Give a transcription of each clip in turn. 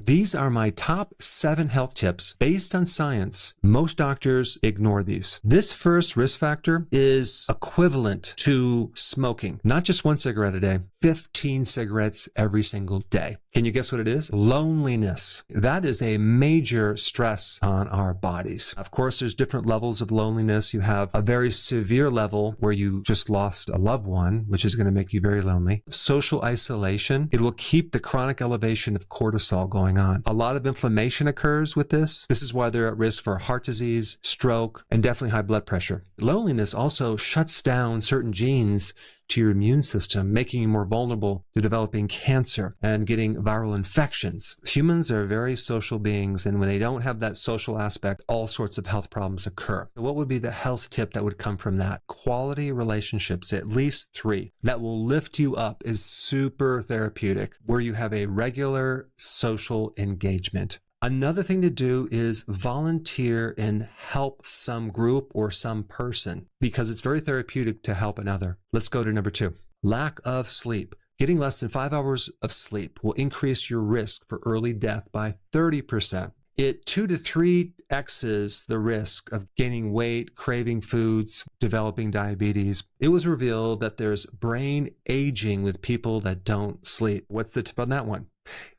These are my top 7 health tips based on science. Most doctors ignore these. This first risk factor is equivalent to smoking. Not just 1 cigarette a day, 15 cigarettes every single day. Can you guess what it is? Loneliness. That is a major stress on our bodies. Of course, there's different levels of loneliness. You have a very severe level where you just lost a loved one, which is going to make you very lonely. Social isolation. It will keep the chronic elevation of cortisol going on. A lot of inflammation occurs with this. This is why they're at risk for heart disease, stroke, and definitely high blood pressure. Loneliness also shuts down certain genes to your immune system, making you more vulnerable to developing cancer and getting viral infections. Humans are very social beings, and when they don't have that social aspect, all sorts of health problems occur. What would be the health tip that would come from that? Quality relationships, at least 3, that will lift you up is super therapeutic, where you have a regular social engagement. Another thing to do is volunteer and help some group or some person, because it's very therapeutic to help another. Let's go to number 2. Lack of sleep. Getting less than 5 hours of sleep will increase your risk for early death by 30%. It 2 to 3x's the risk of gaining weight, craving foods, developing diabetes. It was revealed that there's brain aging with people that don't sleep. What's the tip on that one?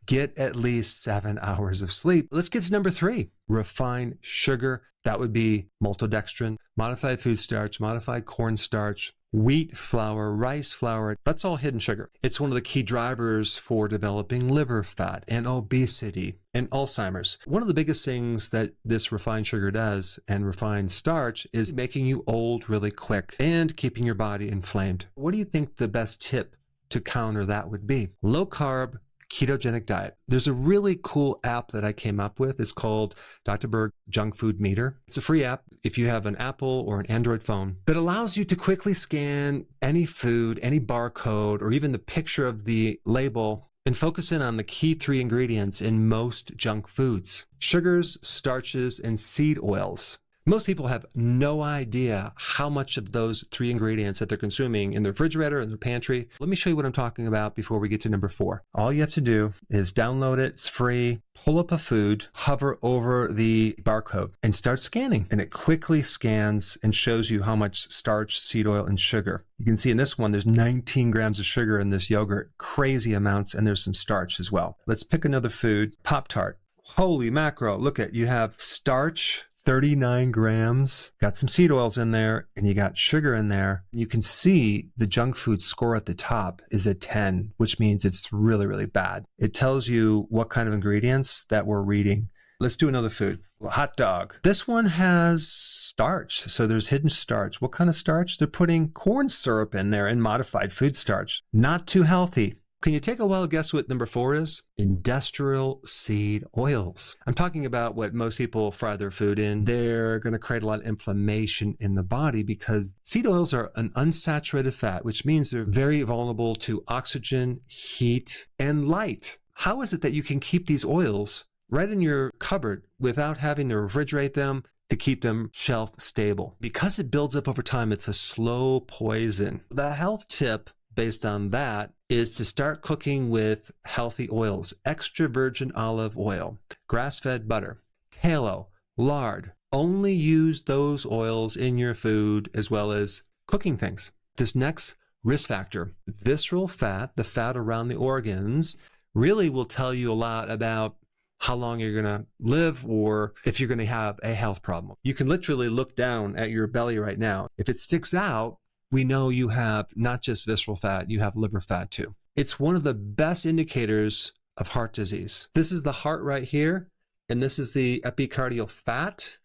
Get at least 7 hours of sleep. Let's get to number 3, refined sugar. That would be maltodextrin, modified food starch, modified cornstarch, wheat flour, rice flour. That's all hidden sugar. It's one of the key drivers for developing liver fat and obesity and Alzheimer's. One of the biggest things that this refined sugar does and refined starch is making you old really quick and keeping your body inflamed. What do you think the best tip to counter that would be? Low carb, ketogenic diet. There's a really cool app that I came up with. It's called Dr. Berg Junk Food Meter. It's a free app if you have an Apple or an Android phone that allows you to quickly scan any food, any barcode, or even the picture of the label and focus in on the key 3 ingredients in most junk foods: sugars, starches, and seed oils. Most people have no idea how much of those 3 ingredients that they're consuming in their refrigerator, in their pantry. Let me show you what I'm talking about before we get to number 4. All you have to do is download it. It's free. Pull up a food, hover over the barcode, and start scanning. And it quickly scans and shows you how much starch, seed oil, and sugar. You can see in this one, there's 19 grams of sugar in this yogurt. Crazy amounts, and there's some starch as well. Let's pick another food. Pop-Tart. Holy macro. Look at, you have starch, 39 grams, got some seed oils in there, and you got sugar in there. You can see the junk food score at the top is a 10, which means it's really, really bad. It tells you what kind of ingredients that we're reading. Let's do another food. Hot dog. This one has starch, so there's hidden starch. What kind of starch? They're putting corn syrup in there and modified food starch. Not too healthy. Can you take a wild guess what number 4 is? Industrial seed oils. I'm talking about what most people fry their food in. They're going to create a lot of inflammation in the body because seed oils are an unsaturated fat, which means they're very vulnerable to oxygen, heat, and light. How is it that you can keep these oils right in your cupboard without having to refrigerate them to keep them shelf stable? Because it builds up over time, it's a slow poison. The health tip based on that is to start cooking with healthy oils: extra virgin olive oil, grass-fed butter, tallow, lard. Only use those oils in your food as well as cooking things. This next risk factor, visceral fat, the fat around the organs, really will tell you a lot about how long you're going to live or if you're going to have a health problem. You can literally look down at your belly right now. If it sticks out, we know you have not just visceral fat, you have liver fat too. It's one of the best indicators of heart disease. This is the heart right here, and this is the epicardial fat.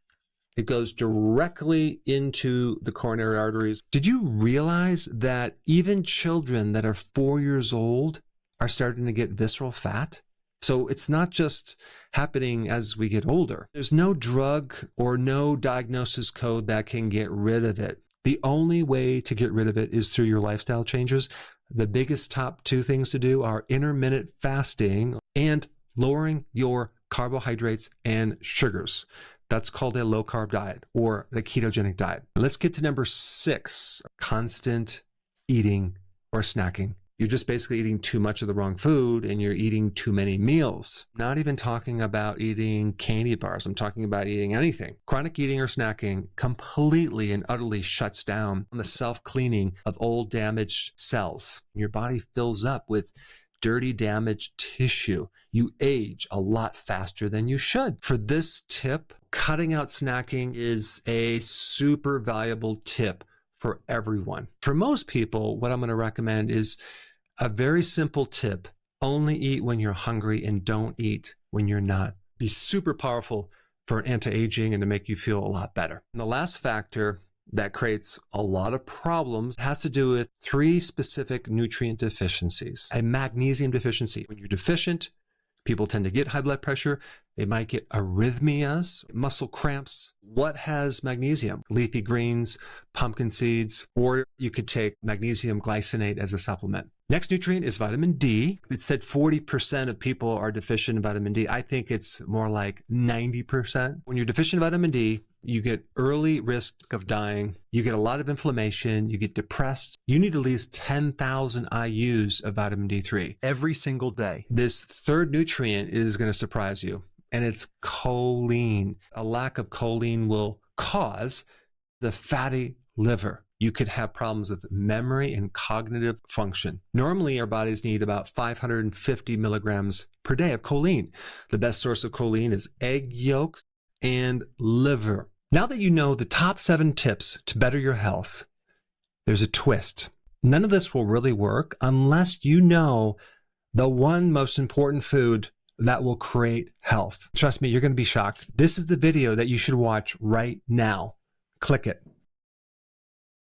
It goes directly into the coronary arteries. Did you realize that even children that are 4 years old are starting to get visceral fat? So it's not just happening as we get older. There's no drug or no diagnosis code that can get rid of it. The only way to get rid of it is through your lifestyle changes. The biggest top 2 things to do are intermittent fasting and lowering your carbohydrates and sugars. That's called a low carb diet or the ketogenic diet. Let's get to number 6, constant eating or snacking. You're just basically eating too much of the wrong food and you're eating too many meals. Not even talking about eating candy bars. I'm talking about eating anything. Chronic eating or snacking completely and utterly shuts down the self-cleaning of old damaged cells. Your body fills up with dirty, damaged tissue. You age a lot faster than you should. For this tip, cutting out snacking is a super valuable tip for everyone. For most people, what I'm going to recommend is a very simple tip. Only eat when you're hungry and don't eat when you're not. Be super powerful for anti-aging and to make you feel a lot better. And the last factor that creates a lot of problems has to do with 3 specific nutrient deficiencies. A magnesium deficiency. When you're deficient, people tend to get high blood pressure. They might get arrhythmias, muscle cramps. What has magnesium? Leafy greens, pumpkin seeds, or you could take magnesium glycinate as a supplement. Next nutrient is vitamin D. It said 40% of people are deficient in vitamin D. I think it's more like 90%. When you're deficient in vitamin D, you get early risk of dying. You get a lot of inflammation. You get depressed. You need at least 10,000 IUs of vitamin D3 every single day. This third nutrient is going to surprise you, and it's choline. A lack of choline will cause the fatty liver. You could have problems with memory and cognitive function. Normally, our bodies need about 550 milligrams per day of choline. The best source of choline is egg yolks and liver. Now that you know the top 7 tips to better your health, there's a twist. None of this will really work unless you know the one most important food that will create health. Trust me, you're going to be shocked. This is the video that you should watch right now. Click it.